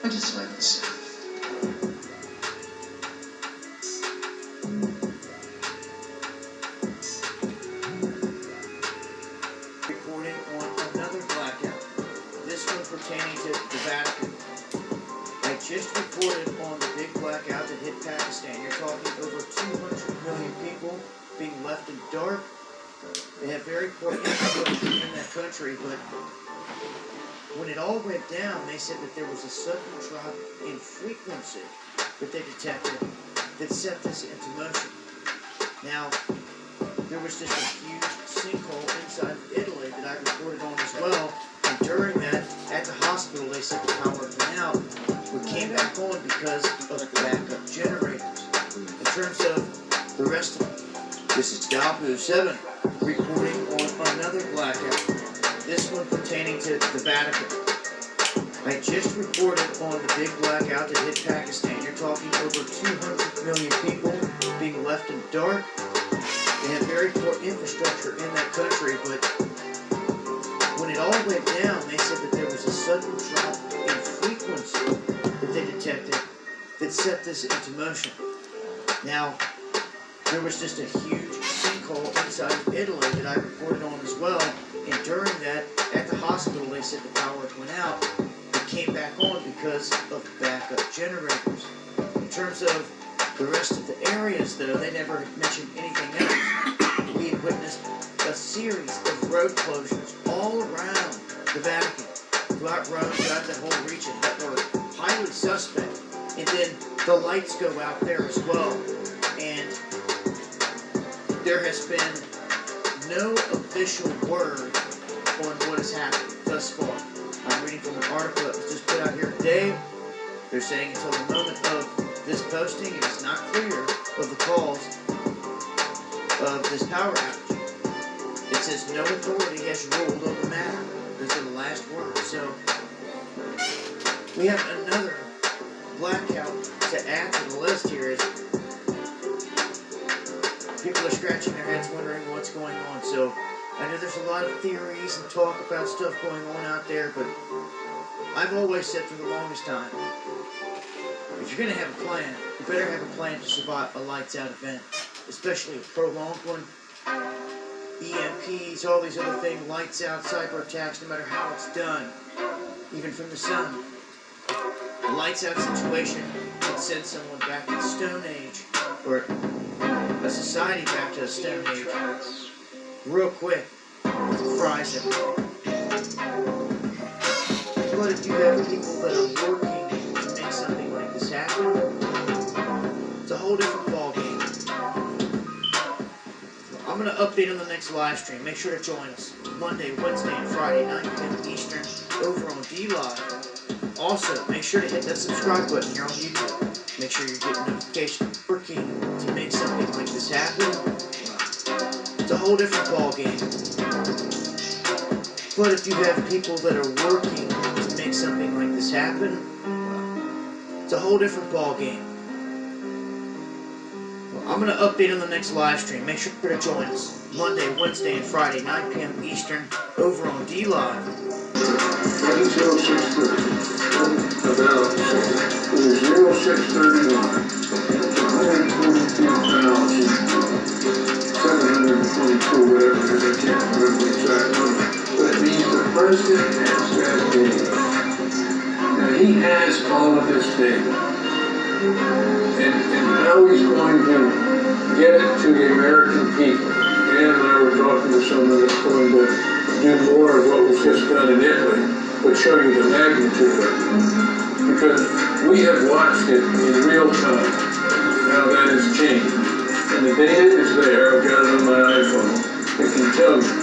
I just like this. Reporting on another blackout, this one pertaining to the Vatican. I just reported on the big blackout that hit Pakistan. You're talking over 200 million people being left in the dark. They have very poor infrastructure in that country, but when it all went down, they said that there was a sudden drop in frequency that they detected that set this into motion. Now, there was just a huge sinkhole inside of Italy that I reported on as well, and during that, at the hospital, they said the power went out, but came back on because of backup generators. In terms of the rest of it, this is Dapu 7 reporting on another blackout. This one pertaining to the Vatican. I just reported on the big blackout that hit Pakistan. You're talking over 200 million people being left in the dark. They have very poor infrastructure in that country, but when it all went down, they said that there was a sudden drop in frequency that they detected that set this into motion. Now, there was just a huge sinkhole inside of Italy that I reported on as well. And during that, at the hospital, they said the power went out, but came back on because of backup generators. In terms of the rest of the areas, though, they never mentioned anything else. We had witnessed a series of road closures all around the Vatican, throughout Rome, throughout that whole region, that were highly suspect. And then the lights go out there as well. And there has been no official word on what has happened thus far. I'm reading from an article that was just put out here today. They're saying until the moment of this posting, it is not clear of the cause of this power outage. It says no authority has ruled on the matter. Those are the last words. So we have another blackout to add to the list here. Is people are scratching their heads wondering what's going on. So I know there's a lot of theories and talk about stuff going on out there, but I've always said for the longest time, if you're going to have a plan, you better have a plan to survive a lights out event, especially a prolonged one. EMPs, all these other things, lights out, cyber attacks, no matter how it's done, even from the sun. A lights out situation could send someone back to the Stone Age, or a society back to the Stone Age, real quick, fries everything. But if you have people that are working to make something like this happen, it's a whole different ballgame. I'm going to update on the next live stream. Make sure to join us Monday, Wednesday, and Friday, 9 p.m. Eastern, over on DLive. Also, make sure to hit that subscribe button here on YouTube. Make sure you're getting notifications. Working to make something like this happen, it's a whole different ballgame. But if you have people that are working to make something like this happen, it's a whole different ballgame. I'm going to update on the next live stream. Make sure to join us Monday, Wednesday, and Friday, 9 p.m. Eastern, over on DLive. About 0631, 122,722, whatever it is, I can't remember the exact number. But it means the president has that data. Now he has all of this data. And how he's going to get it to the American people. Dan and I were talking to someone that's going to do more of what was just done in Italy, but show you the magnitude of it. Because we have watched it in real time, how that has changed. And the data is there, I've got it on my iPhone, it can tell you.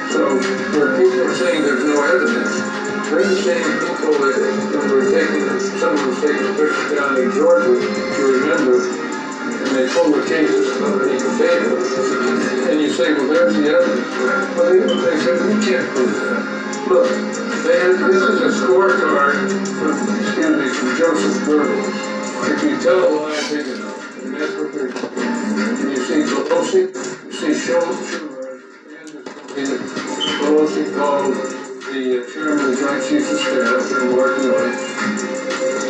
So where people are saying there's no evidence, they're the same people that were taking, someone was taking a picture down in Georgia, you remember table. And you say, well, there's the evidence. Well, they said, we can't prove that. Look, this is a scorecard from Joseph Goebbels. If you tell a lie big enough, and that's what they're doing. And you see Pelosi, you see Schumer, and Pelosi called the chairman of the Joint Chiefs of Staff, and Mark Milley,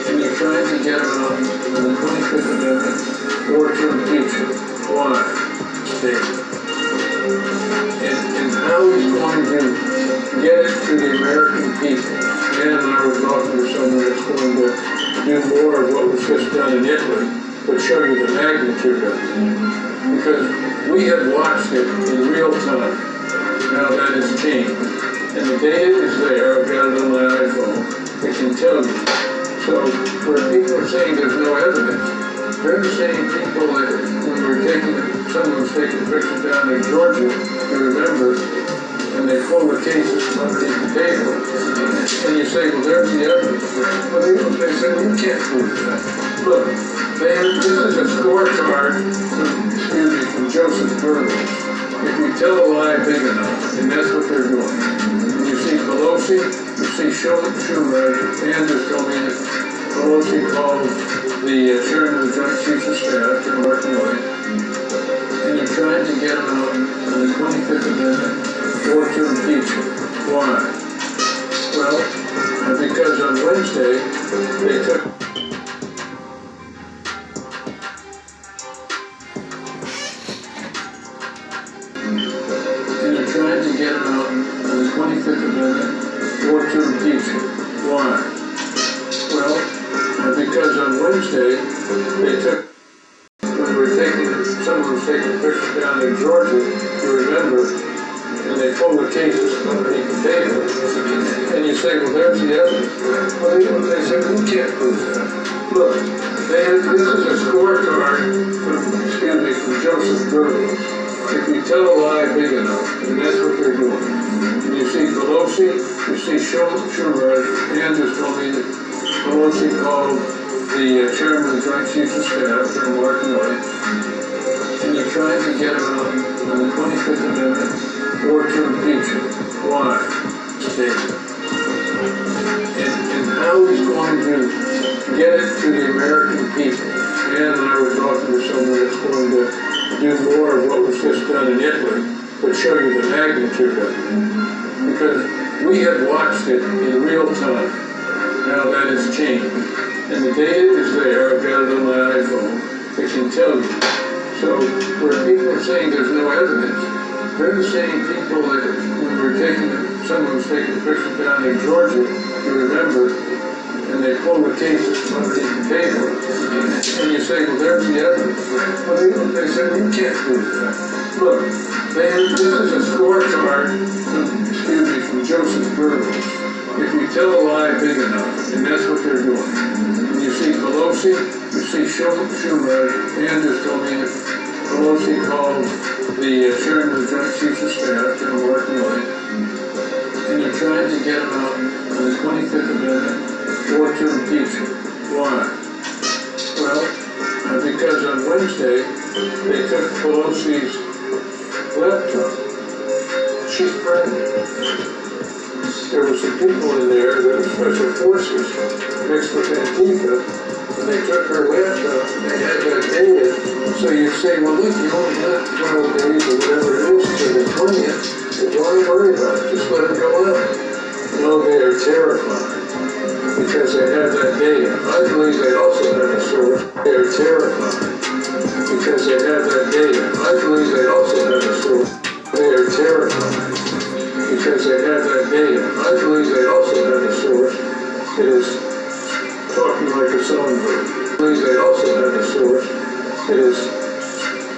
and you're trying to get him out on the 25th Amendment or to impeach him. Why? Statement. And how he's going to get it to the American people. Dan and I were talking to someone that's going to do more of what was just done in Italy, but show you the magnitude of it. Because we have watched it in real time. Now that has changed. And the data is there. I've got it on my iPhone. It can tell you. So where people are saying there's no evidence, they're the same people that when we were someone was taking pictures down in Georgia, you remember, and they pull the cases from underneath the table. And you say, well, there's the evidence. Well, they say, well, you can't prove that. Look, this is a scorecard from Joseph Goebbels. If you tell a lie big enough, and that's what they're doing. And you see Pelosi, you see Schumer, Anders told me that Pelosi called the chairman of the Joint Chiefs of Staff, Mark Milley, and you're trying to get him out on the 25th Amendment or to impeach him. Why? Well, because on Wednesday, they took and they're trying to get him out on the 25th Amendment or to impeach him. Why? Well, because on Wednesday, they took, when we were someone was taking pictures down in Georgia, you remember, and they pulled the cases from underneath the table. And you say, well, there's the evidence. Well, they said, we can't prove that. Look, this is a scorecard from Joseph Goebbels. If you tell a lie big enough, and that's what they're doing. And you see Pelosi, you see Schumer, Anders told me that Pelosi called the chairman of the Joint Chiefs of Staff, Mark Milley, and you're trying to get him out on the 25th Amendment or to impeach him. Why? Statement. And how he's going to get it to the American people. Dan and I were talking to someone that's going to do more of what was just done in Italy, but show you the magnitude of it. Because we have watched it in real time. Now that has changed. And the data is there. I've got it on my iPhone. It can tell you. So where people are saying there's no evidence, they're the same people that when we were someone was taking pictures down in Georgia, you remember, and they pull the cases from underneath the table. And you say, well, there's the evidence. Well, they said, we can't prove that. Look, this is a scorecard from Joseph Goebbels. If you tell a lie big enough, and that's what they're doing. And you see Pelosi, you see Schumer, Anders told me that Pelosi called the chairman of the Joint Chiefs of Staff, Mark Milley, and you're trying to get him out on the 25th Amendment or to impeach him. Why? Well, because on Wednesday, they took Pelosi's laptop. She's pregnant. There were some people in there that were special forces mixed with Antifa, and they took her laptop and they had that data. So you say, well, look, you only got 12 days or whatever it is to the 20th. So don't worry about it. Just let it go out. No, they are terrified because they have that data. I believe they also have a source. They are terrified because they have that data. I believe they also have a source. They are terrified because they have that data. I believe they also have a source. It is talking like a songbird. I believe they also have a source. It is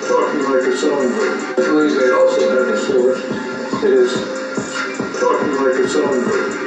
talking like a songbird. I believe they also have a source. It is talking like a songbird.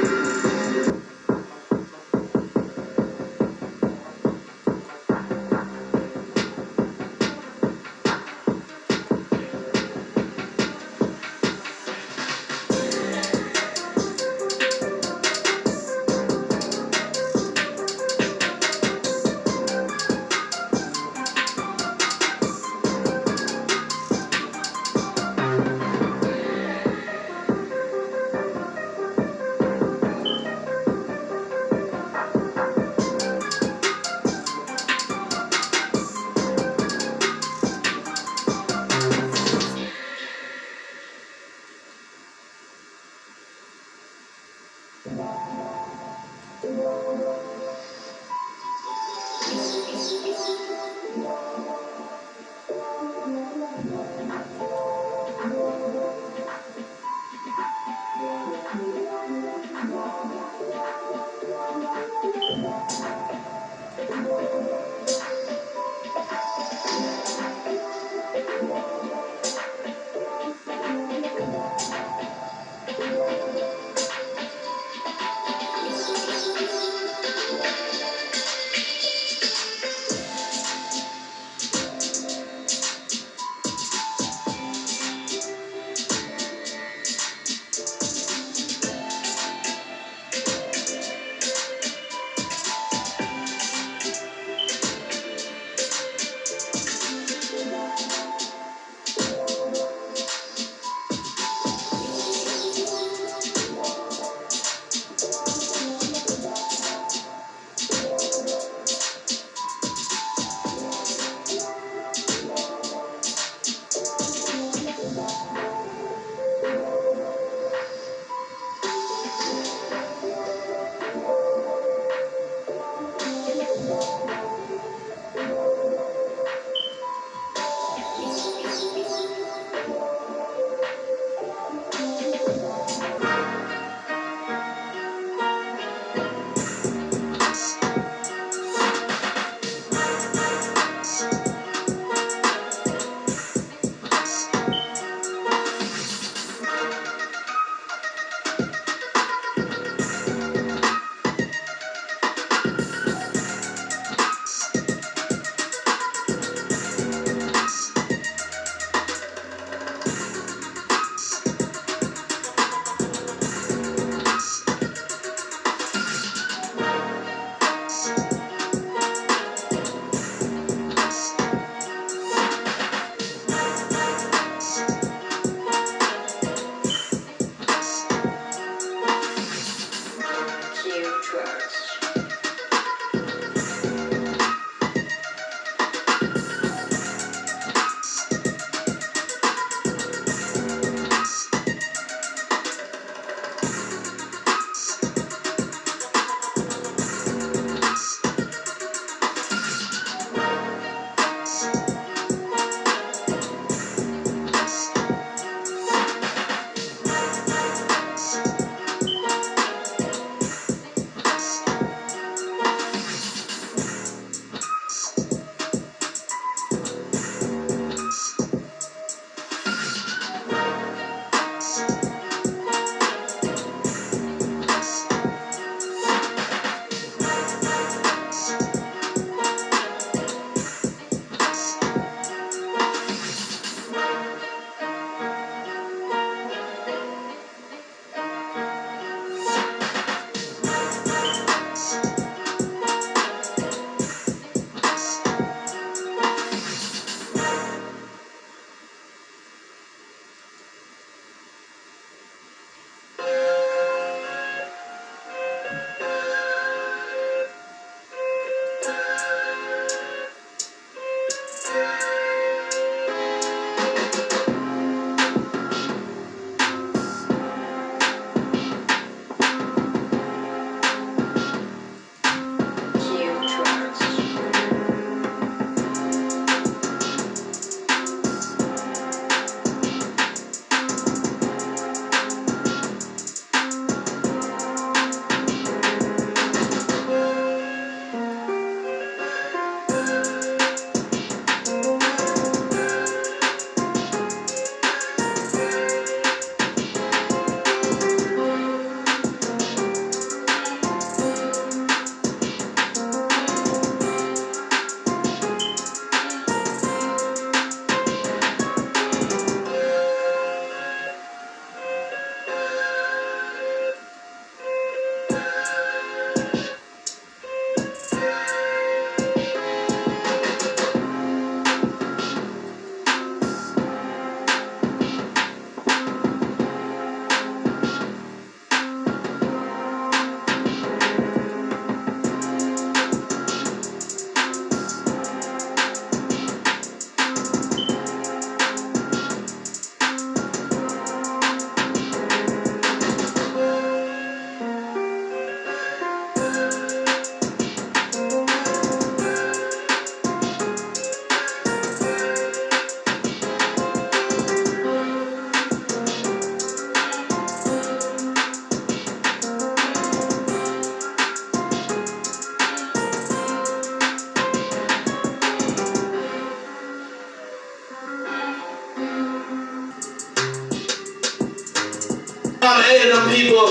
8 of them people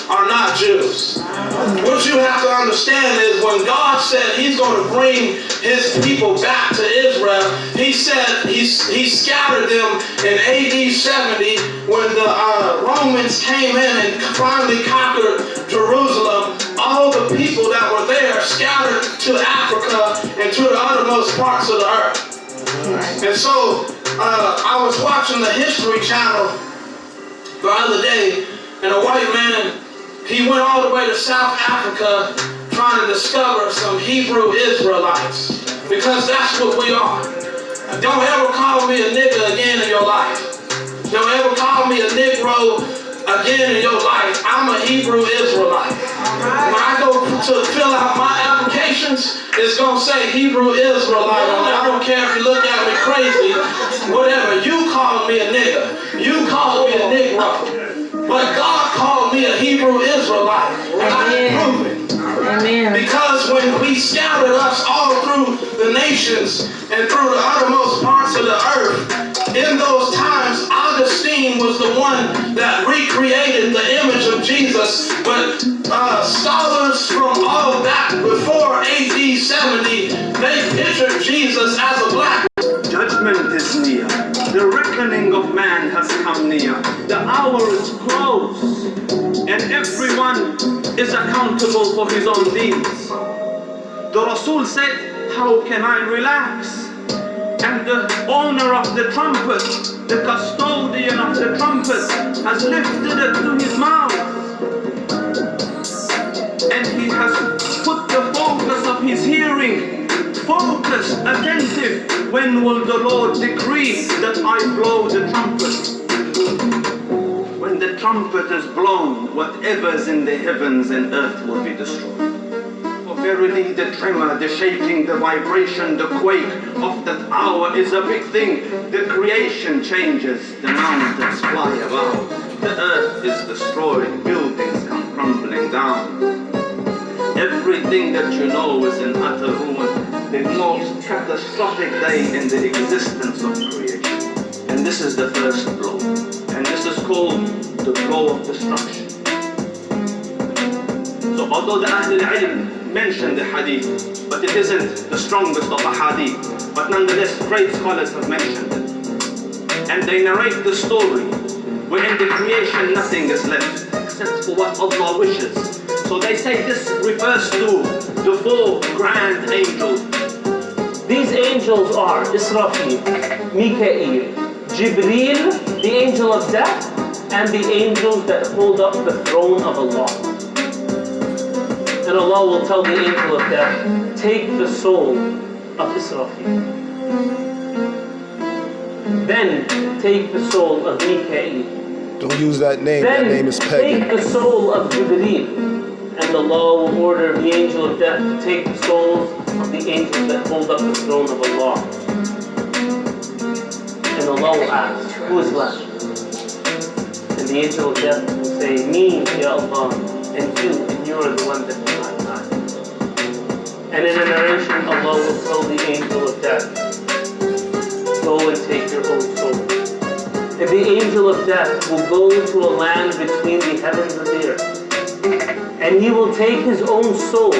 are not Jews. What you have to understand is when God said he's going to bring his people back to Israel, he said he scattered them in AD 70 when the Romans came in and finally conquered Jerusalem. All the people that were there scattered to Africa and to the uttermost parts of the earth. And so I was watching the History Channel the other day, and a white man, he went all the way to South Africa trying to discover some Hebrew Israelites, because that's what we are. Don't ever call me a nigger again in your life. Don't ever call me a Negro again in your life, I'm a Hebrew Israelite. When I go to fill out my applications, it's going to say Hebrew Israelite on it. I don't care if you look at me crazy, whatever. You call me a nigger. You call me a Negro. But God called me a Hebrew Israelite. And I can prove it. Amen. Because when he scattered us all through the nations and through the uttermost parts of the earth, in those times, Augustine was the one that recreated the image of Jesus. But scholars from all back before AD 70, they pictured Jesus as a black. Judgment is near. The reckoning of man has come near. The hour is close, and everyone is accountable for his own deeds. The Rasul said, how can I relax? And the owner of the trumpet, the custodian of the trumpet, has lifted it to his mouth. And he has put the focus of his hearing, focused, attentive. When will the Lord decree that I blow the trumpet? When the trumpet is blown, whatever is in the heavens and earth will be destroyed. For verily the tremor, the shaking, the vibration, the quake of that hour is a big thing. The creation changes, the mountains fly above. The earth is destroyed, buildings come crumbling down. Everything that you know is in utter ruin. The most catastrophic day in the existence of creation. And this is the first blow. And this is called the blow of destruction. So although the Ahl al-Ilm mentioned the hadith, but it isn't the strongest of the hadith, but nonetheless great scholars have mentioned it. And they narrate the story where in the creation nothing is left except for what Allah wishes. So they say this refers to the four grand angels. These angels are Israfil, Mikael, Jibreel, the angel of death, and the angels that hold up the throne of Allah. And Allah will tell the angel of death, take the soul of Israfil. Then take the soul of Mikael. Don't use that name. That name is pagan. Take the soul of Jibreel. And Allah will order the angel of death to take the souls of the angels that hold up the throne of Allah. And Allah will ask, who is left? And the angel of death will say, me, Ya Allah, and you are the one that will not die. And in a narration, Allah will tell the angel of death, go and take your own soul. And the angel of death will go to a land between the heavens and the earth. And he will take his own soul